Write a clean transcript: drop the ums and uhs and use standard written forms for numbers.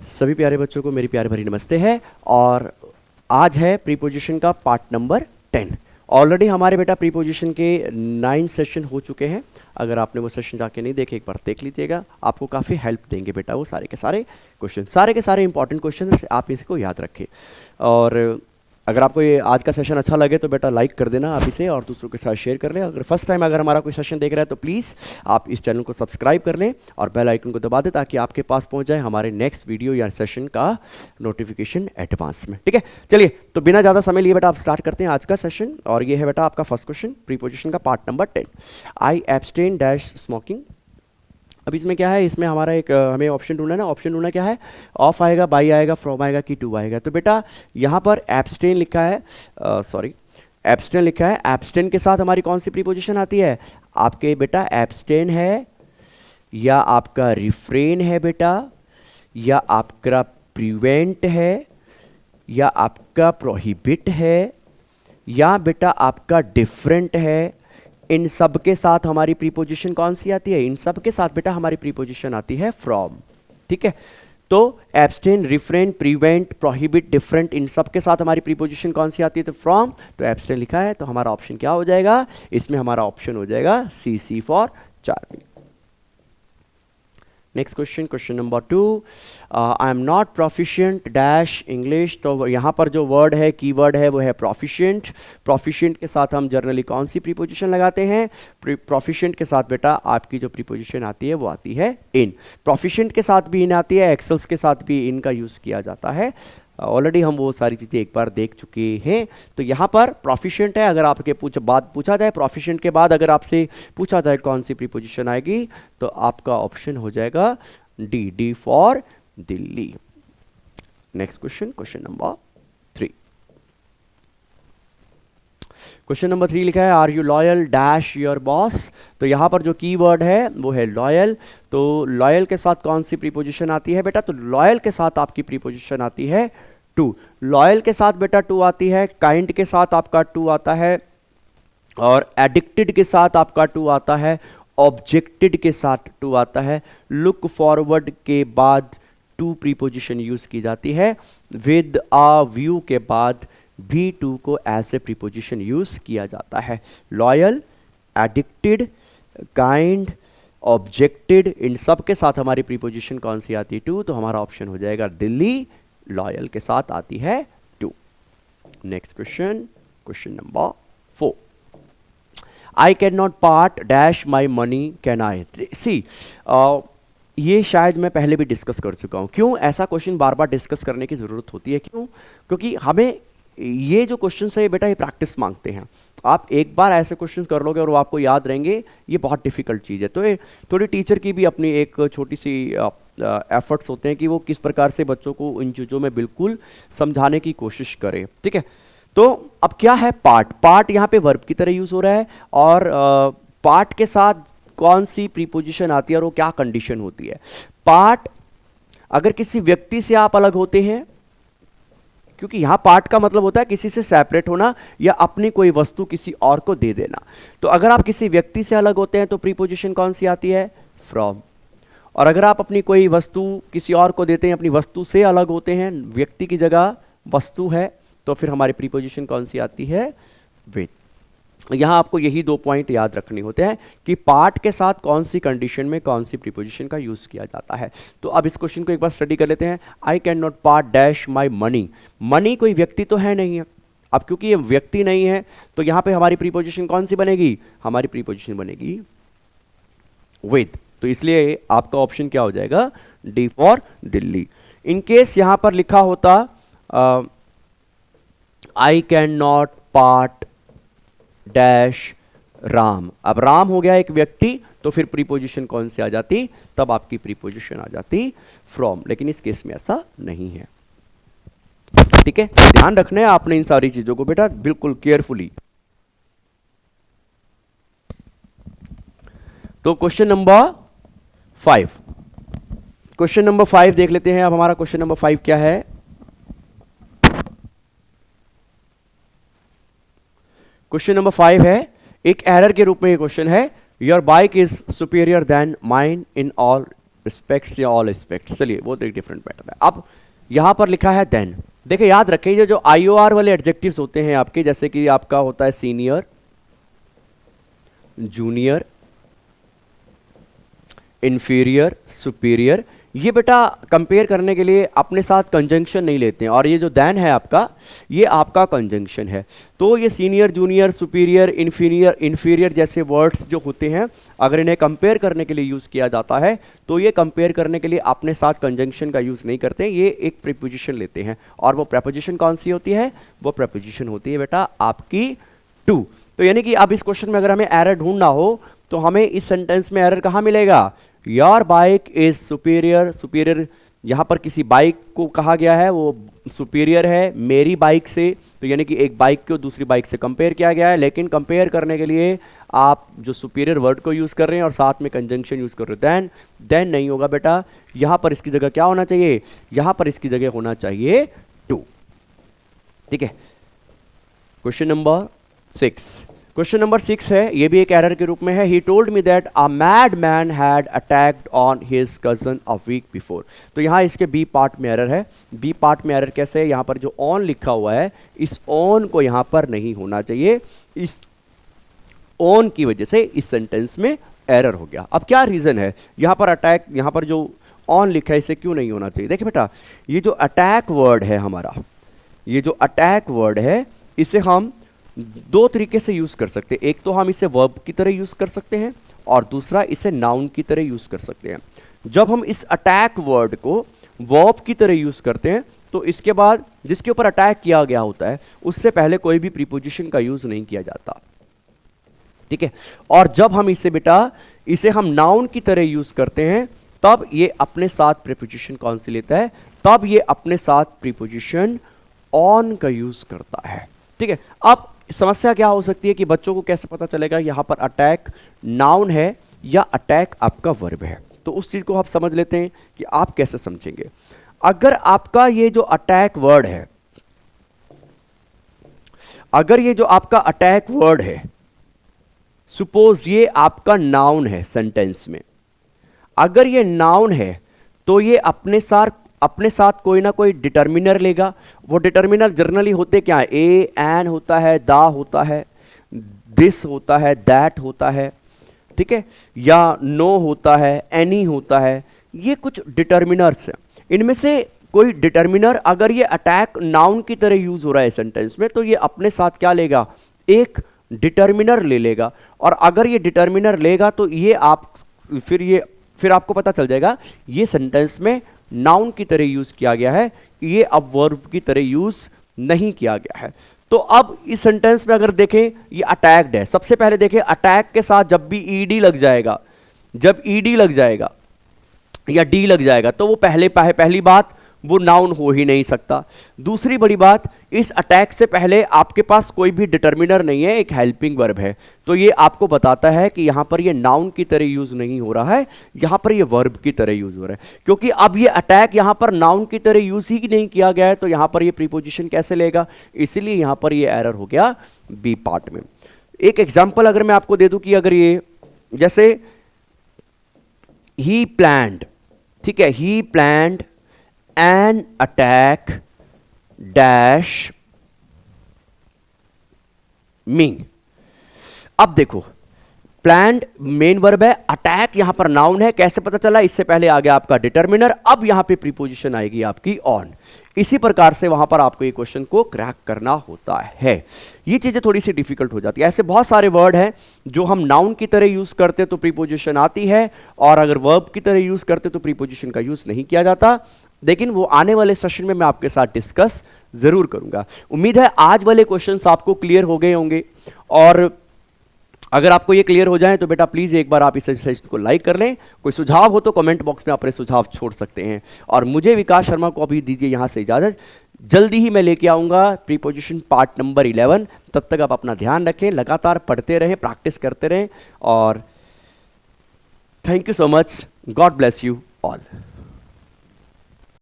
सभी प्यारे बच्चों को मेरी प्यार भरी नमस्ते है। और आज है प्रीपोजिशन का पार्ट नंबर 10। ऑलरेडी हमारे बेटा प्रीपोजिशन के 9 सेशन हो चुके हैं। अगर आपने वो सेशन जाके नहीं देखे, एक बार देख लीजिएगा, आपको काफ़ी हेल्प देंगे बेटा। वो सारे के सारे इंपॉर्टेंट क्वेश्चन आप इसको याद रखें। और अगर आपको ये आज का सेशन अच्छा लगे तो बेटा लाइक कर देना आप इसे, और दूसरों के साथ शेयर कर लें। अगर फर्स्ट टाइम अगर हमारा कोई सेशन देख रहा है तो प्लीज़ आप इस चैनल को सब्सक्राइब कर लें और बेल आइकन को दबा दें, ताकि आपके पास पहुंच जाए हमारे नेक्स्ट वीडियो या सेशन का नोटिफिकेशन एडवांस में। ठीक है, चलिए तो बिना ज़्यादा समय लिए बेटा आप स्टार्ट करते हैं आज का सेशन। और ये है बेटा आपका फर्स्ट क्वेश्चन, प्रीपोजिशन का पार्ट नंबर 10। आई एब्सटेन डैश स्मोकिंग। अब इसमें क्या है, इसमें हमारा एक हमें ऑप्शन ढूंढना है ना। ऑप्शन ढूंढना क्या है, ऑफ आएगा, बाई आएगा, फ्रॉम आएगा कि टू आएगा। तो बेटा यहाँ पर एब्सटेन लिखा है, एब्सटेन लिखा है। एब्सटेन के साथ हमारी कौन सी प्रीपोजिशन आती है आपके बेटा? एब्सटेन है, या आपका रिफ्रेन है बेटा, या आपका प्रिवेंट है, या आपका प्रोहिबिट है, या बेटा आपका डिफरेंट है। इन सब के साथ हमारी प्रीपोजिशन कौन सी आती है? इन सब के साथ बेटा हमारी प्रीपोजिशन आती है फ्रॉम। ठीक है, तो abstain, refrain, prevent, prohibit, different, इन सब के साथ हमारी प्रीपोजिशन कौन सी आती है? तो फ्रॉम। तो एब्सटेन लिखा है, तो हमारा ऑप्शन क्या हो जाएगा? इसमें हमारा ऑप्शन हो जाएगा C for charming. Next question, question number 2। I am not proficient dash English. तो यहाँ पर जो वर्ड है, कीवर्ड है, वो है प्रोफिशिएंट। प्रोफिशिएंट के साथ हम जनरली कौन सी प्रीपोजिशन लगाते हैं? प्रोफिशिएंट के साथ बेटा आपकी जो प्रीपोजिशन आती है वो आती है इन। प्रोफिशिएंट के साथ भी इन आती है, एक्सेल्स के साथ भी इन का यूज़ किया जाता है। ऑलरेडी हम वो सारी चीज़ें एक बार देख चुके हैं। तो यहाँ पर प्रोफिशिएंट है। अगर आपके पूछा जाए प्रोफिशिएंट के बाद अगर आपसे पूछा जाए कौन सी प्रीपोजिशन आएगी, तो आपका ऑप्शन हो जाएगा D for Delhi. Next question, question number 3। Question number 3 लिखा है, are you loyal dash your boss. तो यहाँ पर जो कीवर्ड है वो है लॉयल। तो लॉयल के साथ कौन सी प्रीपोजिशन आती है बेटा? तो लॉयल के साथ आपकी प्रीपोजिशन आती है टू। लॉयल के साथ बेटा टू आती है, काइंड के साथ आपका टू आता है, और एडिक्टेड के साथ आपका टू आता है, ऑब्जेक्टेड के साथ टू आता है, लुक फॉरवर्ड के बाद टू प्रीपोजिशन यूज की जाती है, विद आ व्यू के बाद भी टू को एज ए प्रीपोजिशन यूज किया जाता है। लॉयल, एडिक्टेड, काइंड, ऑब्जेक्टेड, इन सब के साथ हमारी प्रीपोजिशन कौन सी आती है? टू। तो हमारा ऑप्शन हो जाएगा दिल्ली। लॉयल के साथ आती है to. Next question, question number 4। I can not part dash my money, can I see. ये शायद मैं पहले भी डिस्कस कर चुका हूँ। क्यों ऐसा क्वेश्चन बार बार डिस्कस करने की ज़रूरत होती है? क्यों? क्योंकि हमें ये जो क्वेश्चन है बेटा, ये प्रैक्टिस मांगते हैं। आप एक बार ऐसे क्वेश्चन कर लोगे और वो आपको याद रहेंगे, ये बहुत डिफिकल्ट चीज़ है। तो ये थोड़ी टीचर की भी अपनी एक छोटी सी एफर्ट्स होते हैं कि वो किस प्रकार से बच्चों को इन चीज़ों में बिल्कुल समझाने की कोशिश करे। ठीक है, तो अब क्या है पार्ट? पार्ट यहाँ पे वर्ब की तरह यूज़ हो रहा है, और पार्ट के साथ कौन सी प्रीपोजिशन आती है और वो क्या कंडीशन होती है? पार्ट, अगर किसी व्यक्ति से आप अलग होते हैं, क्योंकि यहां पार्ट का मतलब होता है किसी से सेपरेट होना या अपनी कोई वस्तु किसी और को दे देना। तो अगर आप किसी व्यक्ति से अलग होते हैं तो प्रीपोजिशन कौन सी आती है? फ्रॉम। और अगर आप अपनी कोई वस्तु किसी और को देते हैं, अपनी वस्तु से अलग होते हैं, व्यक्ति की जगह वस्तु है, तो फिर हमारी प्रीपोजिशन कौन सी आती है? विद। यहाँ आपको यही 2 पॉइंट याद रखने होते हैं कि पार्ट के साथ कौन सी कंडीशन में कौन सी प्रीपोजिशन का यूज़ किया जाता है। तो अब इस क्वेश्चन को एक बार स्टडी कर लेते हैं। आई can not part dash my money. Money कोई व्यक्ति तो है नहीं है। अब क्योंकि ये व्यक्ति नहीं है, तो यहाँ पे हमारी प्रीपोजिशन कौन सी बनेगी? हमारी प्रीपोजिशन बनेगी विद। तो इसलिए आपका ऑप्शन क्या हो जाएगा? D for Delhi. In case यहाँ पर लिखा होता आई can not part dash Ram. अब राम हो गया एक व्यक्ति, तो फिर प्रीपोजिशन कौन सी आ जाती? तब आपकी प्रीपोजिशन आ जाती फ्रॉम। लेकिन इस केस में ऐसा नहीं है। ठीक है, ध्यान रखना है आपने इन सारी चीजों को बेटा, बिल्कुल केयरफुली। तो क्वेश्चन नंबर 5, क्वेश्चन नंबर 5 देख लेते हैं। अब हमारा क्वेश्चन नंबर 5 क्या है? क्वेश्चन नंबर 5 है, एक एरर के रूप में ये क्वेश्चन है, your bike is superior then mine in all respects या ऑल रिस्पेक्ट्स, चलिए वो तो एक डिफरेंट पैटर्न है। अब यहाँ पर लिखा है देन, देखिए याद रखें ये जो IOR वाले एडजेक्टिव्स होते हैं आपके, जैसे कि आपका होता है सीनियर, जूनियर, इंफीरियर, सुपीरियर, ये बेटा कंपेयर करने के लिए अपने साथ कंजंक्शन नहीं लेते हैं, और ये जो देन है आपका, ये आपका कंजंक्शन है। तो ये सीनियर, जूनियर, सुपीरियर, इंफीरियर जैसे वर्ड्स जो होते हैं, अगर इन्हें कंपेयर करने के लिए यूज़ किया जाता है तो ये कंपेयर करने के लिए अपने साथ कंजंक्शन का यूज़ नहीं करते, ये एक प्रीपोजिशन लेते हैं। और वो प्रीपोजिशन कौन सी होती है? वो प्रीपोजिशन होती है बेटा आपकी टू। तो यानी कि अब इस क्वेश्चन में अगर हमें एरर ढूंढना हो तो हमें इस सेंटेंस में एरर कहाँ मिलेगा? Your bike is superior, superior यहाँ पर किसी बाइक को कहा गया है, वो सुपीरियर है मेरी बाइक से, तो यानी कि एक बाइक को दूसरी बाइक से कंपेयर किया गया है। लेकिन कंपेयर करने के लिए आप जो सुपीरियर वर्ड को यूज़ कर रहे हैं और साथ में कंजंक्शन यूज़ कर रहे हैं, देन नहीं होगा बेटा, यहाँ पर इसकी जगह क्या होना चाहिए? यहाँ पर इसकी जगह होना चाहिए टू। ठीक है, क्वेश्चन नंबर 6। क्वेश्चन नंबर 6 है, ये भी एक एरर के रूप में है। He told me that a mad man had attacked on his cousin a week before. तो यहाँ इसके बी पार्ट में एरर है। बी पार्ट में एरर कैसे है? यहाँ पर जो ऑन लिखा हुआ है, इस ऑन को यहाँ पर नहीं होना चाहिए, इस ऑन की वजह से इस सेंटेंस में एरर हो गया। अब क्या रीज़न है? यहाँ पर अटैक, यहाँ पर जो ऑन लिखा है इसे क्यों नहीं होना चाहिए? देखिए बेटा, ये जो अटैक वर्ड है हमारा, ये जो अटैक वर्ड है, इसे हम दो तरीके से यूज़ कर सकते हैं। एक तो हम इसे वर्ब की तरह यूज़ कर सकते हैं और दूसरा इसे नाउन की तरह यूज़ कर सकते हैं। जब हम इस अटैक वर्ड को वर्ब की तरह यूज़ करते हैं तो इसके बाद जिसके ऊपर अटैक किया गया होता है उससे पहले कोई भी प्रीपोजिशन का यूज़ नहीं किया जाता। ठीक है, और जब हम इसे बेटा इसे हम नाउन की तरह यूज़ करते हैं तब ये अपने साथ प्रीपोजिशन कौन सी लेता है? तब ये अपने साथ प्रीपोजिशन ऑन का यूज़ करता है। ठीक है, अब समस्या क्या हो सकती है कि बच्चों को कैसे पता चलेगा यहाँ पर अटैक नाउन है या अटैक आपका वर्ब है? तो उस चीज़ को आप समझ लेते हैं कि आप कैसे समझेंगे। अगर आपका ये जो अटैक वर्ड है, अगर ये जो आपका अटैक वर्ड है, सपोज ये आपका नाउन है सेंटेंस में, अगर ये नाउन है तो ये अपने साथ कोई ना कोई डिटर्मिनर लेगा। वो डिटर्मिनर जनरली होते क्या है? ए, एन होता है, दा होता है, दिस होता है, दैट होता है, ठीक है, या नो होता है, एनी होता है। ये कुछ डिटर्मिनर्स हैं। इनमें से कोई डिटर्मिनर अगर ये अटैक नाउन की तरह यूज हो रहा है सेंटेंस में तो ये अपने साथ क्या लेगा? एक डिटर्मिनर ले लेगा। और अगर ये डिटर्मिनर लेगा तो ये आप फिर आपको पता चल जाएगा ये सेंटेंस में नाउन की तरह यूज किया गया है, ये अब वर्ब की तरह यूज नहीं किया गया है। तो अब इस सेंटेंस में अगर देखें ये अटैक्ड है, सबसे पहले देखें अटैक के साथ जब भी ईडी लग जाएगा, जब ईडी लग जाएगा या डी लग जाएगा तो वो पहली बात वो नाउन हो ही नहीं सकता। दूसरी बड़ी बात, इस अटैक से पहले आपके पास कोई भी डिटर्मिनर नहीं है, एक हेल्पिंग वर्ब है। तो ये आपको बताता है कि यहाँ पर ये नाउन की तरह यूज नहीं हो रहा है, यहाँ पर ये वर्ब की तरह यूज हो रहा है। क्योंकि अब ये अटैक यहाँ पर नाउन की तरह यूज ही नहीं किया गया है तो यहाँ पर ये प्रीपोजिशन कैसे लेगा? इसीलिए यहाँ पर ये एरर हो गया बी पार्ट में। एक एग्जाम्पल अगर मैं आपको दे दूं कि अगर ये जैसे ही प्लान्ड, ठीक है, he planned an attack dash me. अब देखो प्लान्ड मेन वर्ब है, अटैक यहां पर नाउन है, कैसे पता चला? इससे पहले आ गया आपका डिटर्मिनर, अब यहां पे प्रीपोजिशन आएगी आपकी ऑन। इसी प्रकार से वहां पर आपको ये क्वेश्चन को क्रैक करना होता है। ये चीजें थोड़ी सी डिफिकल्ट हो जाती है। ऐसे बहुत सारे वर्ड हैं जो हम नाउन की तरह यूज करते तो प्रीपोजिशन आती है, और अगर वर्ब की तरह यूज करते तो प्रीपोजिशन का यूज नहीं किया जाता। लेकिन वो आने वाले सेशन में मैं आपके साथ डिस्कस जरूर करूंगा। उम्मीद है आज वाले क्वेश्चंस आपको क्लियर हो गए होंगे, और अगर आपको ये क्लियर हो जाए तो बेटा प्लीज एक बार आप इस सेशन को लाइक कर लें। कोई सुझाव हो तो कमेंट बॉक्स में अपने सुझाव छोड़ सकते हैं। और मुझे विकास शर्मा को अभी दीजिए यहां से इजाजत। जल्दी ही मैं लेके आऊंगा प्रीपोजिशन पार्ट नंबर 11। तब तक आप अपना ध्यान रखें, लगातार पढ़ते रहें, प्रैक्टिस करते रहें, और thank you so much. God bless you all.